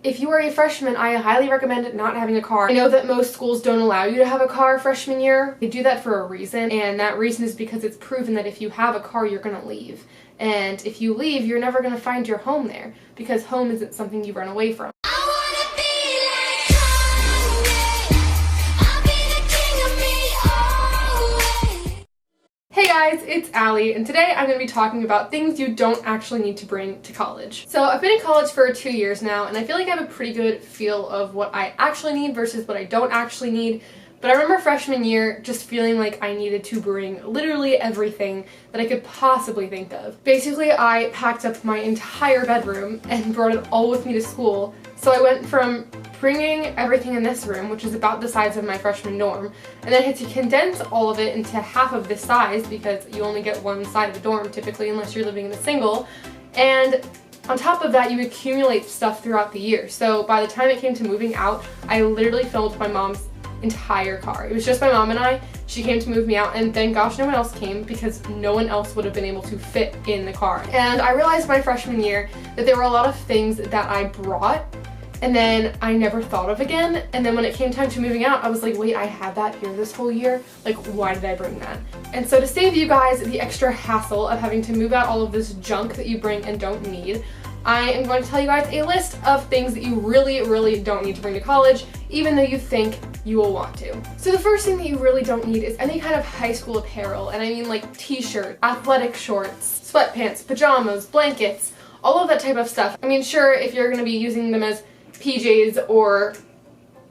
If you are a freshman, I highly recommend not having a car. I know that most schools don't allow you to have a car freshman year. They do that for a reason, and that reason is because it's proven that if you have a car, you're gonna leave. And if you leave, you're never gonna find your home there, because home isn't something you run away from. Hey guys, it's Allie, and today I'm going to be talking about things you don't actually need to bring to college. So I've been in college for 2 years now, and I feel like I have a pretty good feel of what I actually need versus what I don't actually need. But I remember freshman year just feeling like I needed to bring literally everything that I could possibly think of. Basically, I packed up my entire bedroom and brought it all with me to school. So I went from bringing everything in this room, which is about the size of my freshman dorm, and then I had to condense all of it into half of this size because you only get one side of the dorm typically unless you're living in a single. And on top of that, you accumulate stuff throughout the year. So by the time it came to moving out, I literally filled my mom's entire car. It was just my mom and I. She came to move me out, and thank gosh no one else came because no one else would have been able to fit in the car. And I realized my freshman year that there were a lot of things that I brought and then I never thought of again, and then when it came time to moving out, I was like, wait, I had that here this whole year? Like, why did I bring that? And so to save you guys the extra hassle of having to move out all of this junk that you bring and don't need, I am going to tell you guys a list of things that you really don't need to bring to college, even though you think you will want to. So the first thing that you really don't need is any kind of high school apparel, and I mean like t-shirts, athletic shorts, sweatpants, pajamas, blankets, all of that type of stuff. I mean, sure, if you're going to be using them as PJs or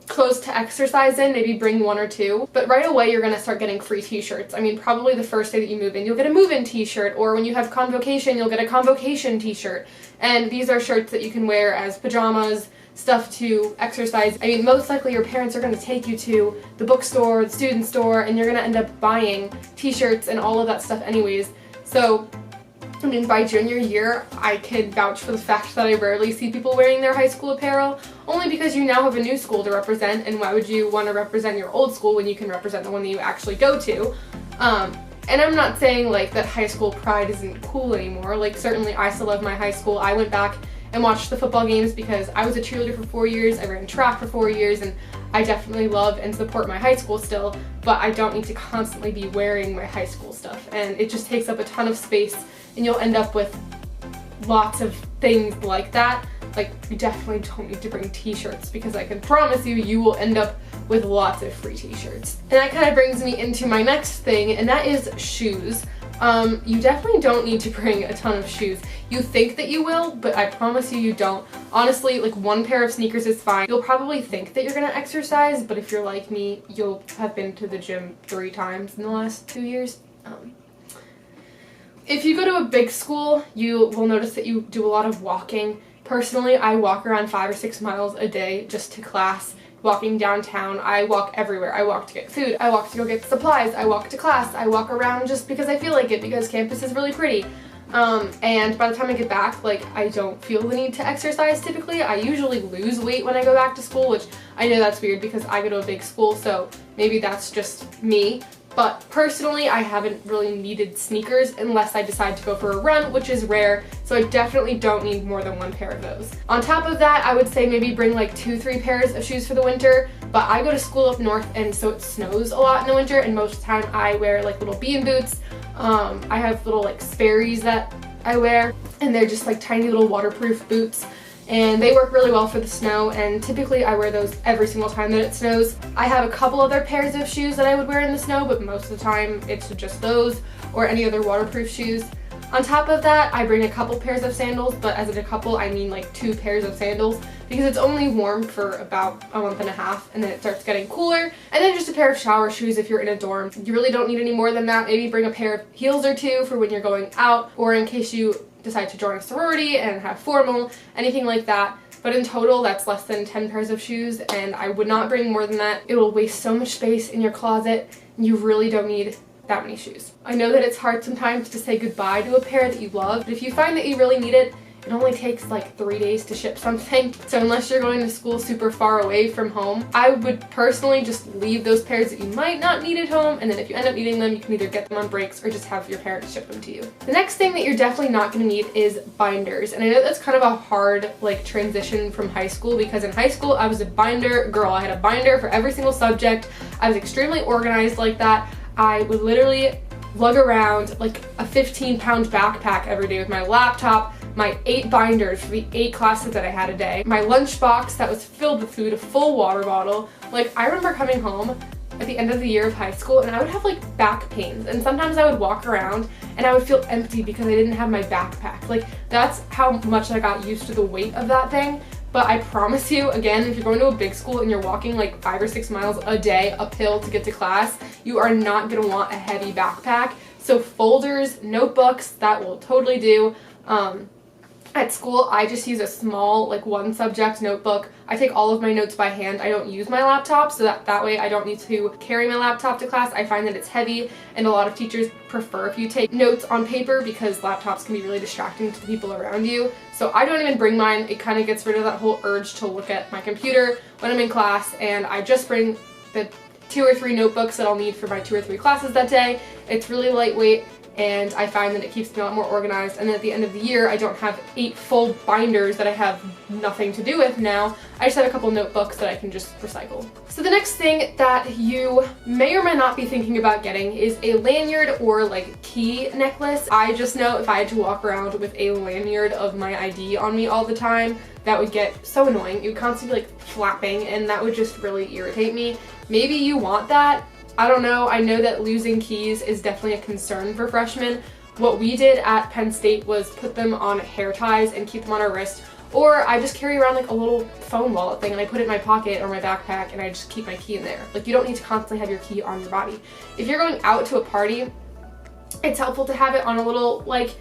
clothes to exercise in, maybe bring 1 or 2, but right away you're gonna start getting free t-shirts. I mean, probably the first day that you move in, you'll get a move-in t-shirt, or when you have convocation, you'll get a convocation t-shirt. And these are shirts that you can wear as pajamas, stuff to exercise. I mean, most likely your parents are gonna take you to the bookstore, the student store, and you're gonna end up buying t-shirts and all of that stuff anyways. So I mean, by junior year, I can vouch for the fact that I rarely see people wearing their high school apparel, only because you now have a new school to represent, and why would you want to represent your old school when you can represent the one that you actually go to? And I'm not saying like that high school pride isn't cool anymore. Like, certainly I still love my high school. I went back and watched the football games because I was a cheerleader for 4 years, I ran track for 4 years, and I definitely love and support my high school still, but I don't need to constantly be wearing my high school stuff, and it just takes up a ton of space, and you'll end up with lots of things like that. Like, you definitely don't need to bring t-shirts because I can promise you, you will end up with lots of free t-shirts. And that kind of brings me into my next thing, and that is shoes. You definitely don't need to bring a ton of shoes. You think that you will, but I promise you, you don't. Honestly, like 1 pair of sneakers is fine. You'll probably think that you're gonna exercise, but if you're like me, you'll have been to the gym 3 times in the last 2 years. If you go to a big school, you will notice that you do a lot of walking. Personally, I walk around 5 or 6 miles a day just to class. Walking downtown, I walk everywhere. I walk to get food, I walk to go get supplies, I walk to class, I walk around just because I feel like it, because campus is really pretty. And by the time I get back, like, I don't feel the need to exercise typically. I usually lose weight when I go back to school, which I know that's weird because I go to a big school, so maybe that's just me. But personally, I haven't really needed sneakers unless I decide to go for a run, which is rare, so I definitely don't need more than 1 pair of those. On top of that, I would say maybe bring like 2-3 pairs of shoes for the winter, but I go to school up north, and so it snows a lot in the winter, and most of the time I wear like little bean boots. I have little like Sperry's that I wear, and they're just like tiny little waterproof boots. And they work really well for the snow, and typically I wear those every single time that it snows. I have a couple other pairs of shoes that I would wear in the snow, but most of the time it's just those or any other waterproof shoes. On top of that, I bring a couple pairs of sandals, but as in a couple, I mean like 2 pairs of sandals, because it's only warm for about a month and a half, and then it starts getting cooler. And then just a pair of shower shoes if you're in a dorm. You really don't need any more than that. Maybe bring a pair of heels or 2 for when you're going out, or in case you decide to join a sorority and have formal, anything like that. But in total, that's less than 10 pairs of shoes, and I would not bring more than that. It will waste so much space in your closet, and you really don't need that many shoes. I know that it's hard sometimes to say goodbye to a pair that you love, but if you find that you really need it, it only takes like 3 days to ship something. So unless you're going to school super far away from home, I would personally just leave those pairs that you might not need at home, and then if you end up needing them, you can either get them on breaks or just have your parents ship them to you. The next thing that you're definitely not going to need is binders. And I know that's kind of a hard like transition from high school, because in high school I was a binder girl. I had a binder for every single subject. I was extremely organized like that. I would literally lug around like a 15-pound backpack every day with my laptop, my 8 binders for the 8 classes that I had a day, my lunch box that was filled with food, a full water bottle. Like, I remember coming home at the end of the year of high school and I would have like back pains, and sometimes I would walk around and I would feel empty because I didn't have my backpack. Like, that's how much I got used to the weight of that thing. But I promise you, again, if you're going to a big school and you're walking like 5 or 6 miles a day uphill to get to class, you are not gonna want a heavy backpack. So folders, notebooks, that will totally do. At school, I just use a small, like 1 subject notebook. I take all of my notes by hand. I don't use my laptop, so that way I don't need to carry my laptop to class. I find that it's heavy, and a lot of teachers prefer if you take notes on paper because laptops can be really distracting to the people around you. So I don't even bring mine. It kind of gets rid of that whole urge to look at my computer when I'm in class, and I just bring the 2 or 3 notebooks that I'll need for my 2 or 3 classes that day. It's really lightweight, and I find that it keeps me a lot more organized. And then at the end of the year, I don't have 8 full binders that I have nothing to do with now. I just have a couple notebooks that I can just recycle. So the next thing that you may or may not be thinking about getting is a lanyard or like key necklace. I just know if I had to walk around with a lanyard of my ID on me all the time, that would get so annoying. It would constantly be like flapping, and that would just really irritate me. Maybe you want that. I don't know. I know that losing keys is definitely a concern for freshmen. What we did at Penn State was put them on hair ties and keep them on our wrist, or I just carry around like a little phone wallet thing and I put it in my pocket or my backpack and I just keep my key in there. Like, you don't need to constantly have your key on your body. If you're going out to a party, it's helpful to have it on a little like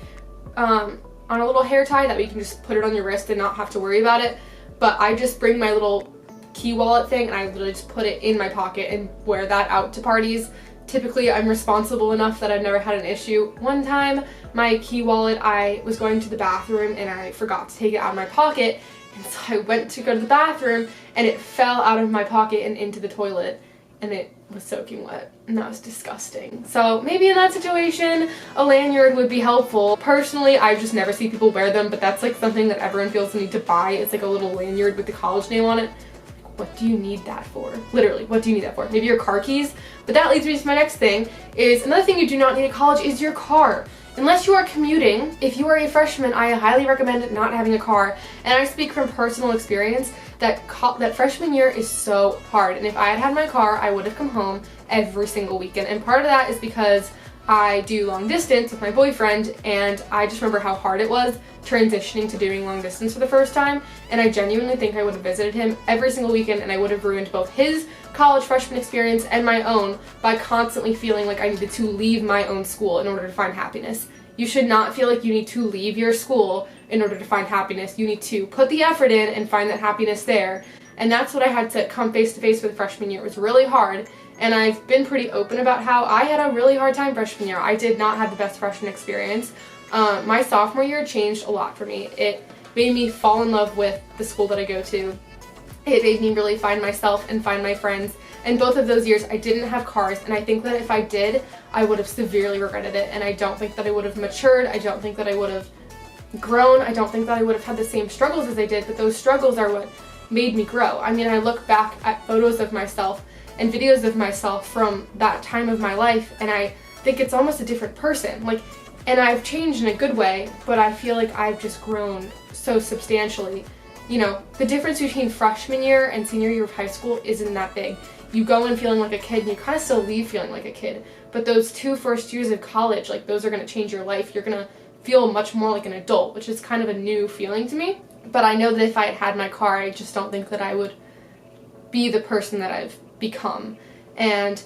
on a little hair tie that way you can just put it on your wrist and not have to worry about it. But I just bring my little key wallet thing and I literally just put it in my pocket and wear that out to parties. Typically, I'm responsible enough that I've never had an issue. One time, my key wallet, I was going to the bathroom and I forgot to take it out of my pocket, and so I went to go to the bathroom and it fell out of my pocket and into the toilet, and it was soaking wet, and that was disgusting. So maybe in that situation, a lanyard would be helpful. Personally, I just never see people wear them, but that's like something that everyone feels the need to buy. It's like a little lanyard with the college name on it. What do you need that for? Literally, what do you need that for? Maybe your car keys? But that leads me to my next thing, is another thing you do not need at college is your car. Unless you are commuting, if you are a freshman, I highly recommend not having a car. And I speak from personal experience that freshman year is so hard. And if I had had my car, I would have come home every single weekend. And part of that is because I do long distance with my boyfriend, and I just remember how hard it was transitioning to doing long distance for the first time, and I genuinely think I would have visited him every single weekend, and I would have ruined both his college freshman experience and my own by constantly feeling like I needed to leave my own school in order to find happiness. You should not feel like you need to leave your school in order to find happiness. You need to put the effort in and find that happiness there, and that's what I had to come face to face with freshman year. It was really hard. And I've been pretty open about how I had a really hard time freshman year. I did not have the best freshman experience. My sophomore year changed a lot for me. It made me fall in love with the school that I go to. It made me really find myself and find my friends. And both of those years I didn't have cars, and I think that if I did, I would have severely regretted it. And I don't think that I would have matured. I don't think that I would have grown. I don't think that I would have had the same struggles as I did, but those struggles are what made me grow. I mean, I look back at photos of myself and videos of myself from that time of my life, and I think it's almost a different person. Like, and I've changed in a good way, but I feel like I've just grown so substantially. You know, the difference between freshman year and senior year of high school isn't that big. You go in feeling like a kid, and you kind of still leave feeling like a kid. But those 2 first years of college, like, those are going to change your life. You're going to feel much more like an adult, which is kind of a new feeling to me. But I know that if I had had my car, I just don't think that I would be the person that I've become. And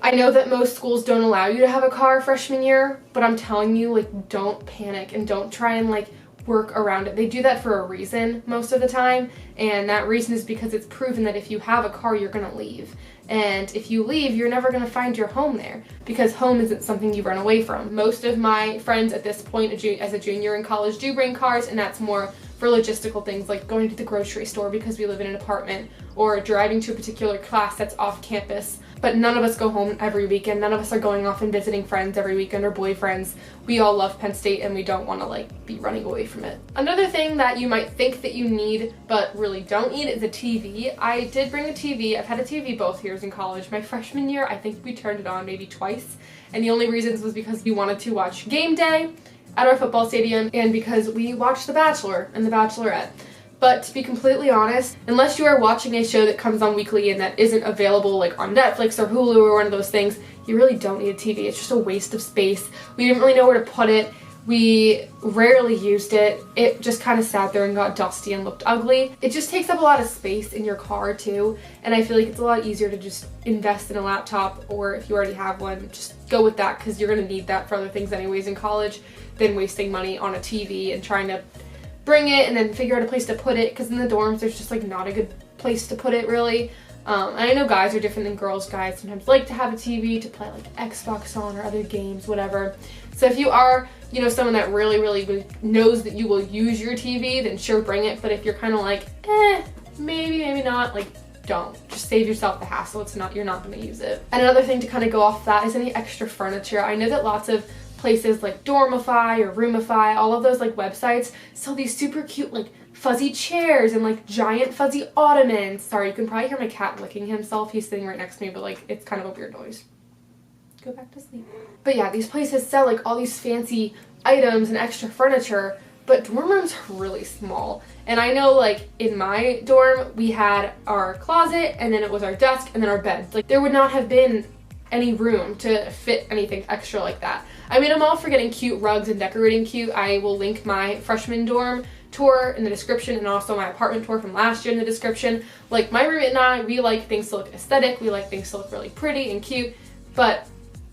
I know that most schools don't allow you to have a car freshman year, but I'm telling you, like, don't panic and don't try and like work around it. They do that for a reason most of the time, and that reason is because it's proven that if you have a car, you're gonna leave. And if you leave, you're never gonna find your home there, because home isn't something you run away from. Most of my friends at this point as a junior in college do bring cars, and that's more for logistical things like going to the grocery store because we live in an apartment, or driving to a particular class that's off campus. But none of us go home every weekend. None of us are going off and visiting friends every weekend or boyfriends. We all love Penn State and we don't want to like be running away from it. Another thing that you might think that you need but really don't need is a TV. I did bring a TV. I've had a TV both years in college. My freshman year, I think we turned it on maybe twice, and the only reasons was because we wanted to watch game day at our football stadium and because we watched The Bachelor and The Bachelorette. But to be completely honest, unless you are watching a show that comes on weekly and that isn't available like on Netflix or Hulu or one of those things, you really don't need a TV. It's just a waste of space. We didn't really know where to put it. We rarely used it. It just kind of sat there and got dusty and looked ugly. It just takes up a lot of space in your car too, and I feel like it's a lot easier to just invest in a laptop, or if you already have one, just go with that because you're going to need that for other things anyways in college, than wasting money on a TV and trying to bring it and then figure out a place to put it, because in the dorms there's just like not a good place to put it really. And I know guys are different than girls. Guys sometimes like to have a TV to play like Xbox on or other games, whatever. So if you are, you know, someone that really knows that you will use your TV, then sure, bring it. But if you're kind of like, maybe not, like, don't. Just save yourself the hassle. You're not going to use it. And another thing to kind of go off that is any extra furniture. I know that lots of places like Dormify or Roomify, all of those like websites sell these super cute like fuzzy chairs and like giant fuzzy ottomans. Sorry, you can probably hear my cat licking himself. He's sitting right next to me, but like it's kind of a weird noise. Go back to sleep. But yeah, these places sell like all these fancy items and extra furniture, but dorm rooms are really small. And I know like in my dorm we had our closet and then it was our desk and then our bed. Like there would not have been any room to fit anything extra like that. I mean, I'm all for getting cute rugs and decorating cute. I will link my freshman dorm tour in the description and also my apartment tour from last year in the description. Like my roommate and I, we like things to look aesthetic. We like things to look really pretty and cute, but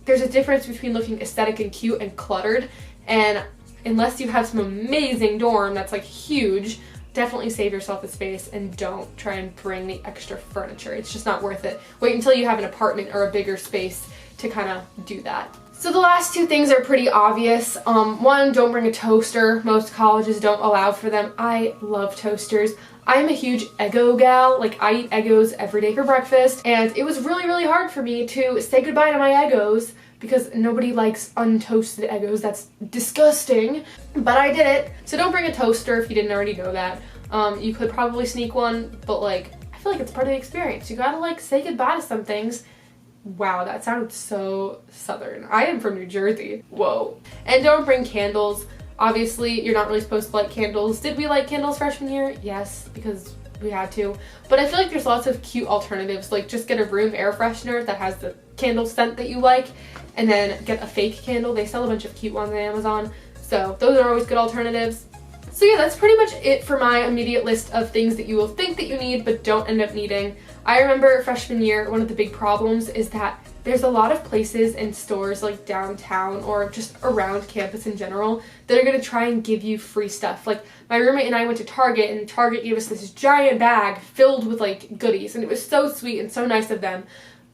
there's a difference between looking aesthetic and cute and cluttered. And unless you have some amazing dorm that's like huge, definitely save yourself the space and don't try and bring the extra furniture. It's just not worth it. Wait until you have an apartment or a bigger space to kind of do that. So the last two things are pretty obvious. One, don't bring a toaster. Most colleges don't allow for them. I love toasters. I'm a huge Eggo gal. Like I eat Eggos every day for breakfast, and it was really hard for me to say goodbye to my Eggos because nobody likes untoasted Eggos. That's disgusting, but I did it. So don't bring a toaster if you didn't already know that. You could probably sneak one, but like I feel like it's part of the experience. You gotta like say goodbye to some things. Wow, that sounded so southern. I am from New Jersey. Whoa. And don't bring candles. Obviously, you're not really supposed to light candles. Did we light candles freshman year? Yes, because we had to. But I feel like there's lots of cute alternatives. Like just get a room air freshener that has the candle scent that you like, and then get a fake candle. They sell a bunch of cute ones on Amazon. So those are always good alternatives. So yeah, that's pretty much it for my immediate list of things that you will think that you need but don't end up needing. I remember freshman year, one of the big problems is that there's a lot of places and stores like downtown or just around campus in general that are going to try and give you free stuff. Like my roommate and I went to Target, and Target gave us this giant bag filled with like goodies, and it was so sweet and so nice of them,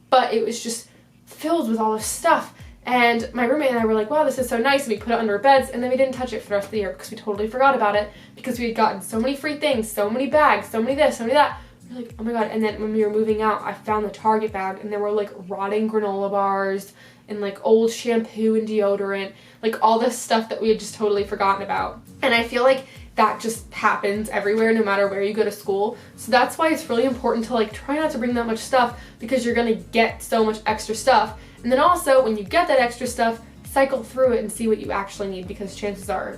but it was just filled with all this stuff. And my roommate and I were like, wow, this is so nice, and we put it under our beds, and then we didn't touch it for the rest of the year because we totally forgot about it because we had gotten so many free things, so many bags, so many this, so many that. We're like, oh my god. And then when we were moving out, I found the Target bag, and there were like rotting granola bars and like old shampoo and deodorant, like all this stuff that we had just totally forgotten about. And I feel like that just happens everywhere no matter where you go to school. So that's why it's really important to like try not to bring that much stuff, because you're gonna get so much extra stuff. And then also when you get that extra stuff, cycle through it and see what you actually need, because chances are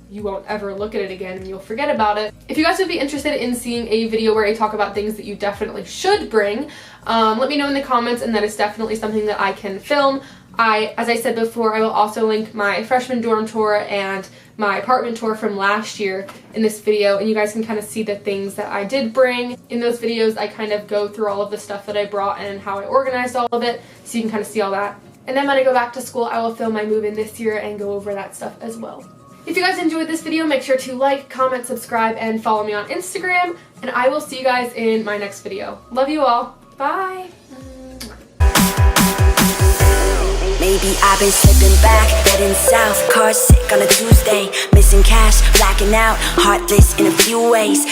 you won't ever look at it again and you'll forget about it. If you guys would be interested in seeing a video where I talk about things that you definitely should bring, let me know in the comments, and that is definitely something that I can film. As I said before, I will also link my freshman dorm tour and my apartment tour from last year in this video, and you guys can kind of see the things that I did bring. In those videos, I kind of go through all of the stuff that I brought and how I organized all of it, so you can kind of see all that. And then when I go back to school, I will film my move-in this year and go over that stuff as well. If you guys enjoyed this video, make sure to like, comment, subscribe, and follow me on Instagram, and I will see you guys in my next video. Love you all. Bye! Maybe I've been slipping back, heading south, car sick on a Tuesday, missing cash, blacking out, heartless in a few ways.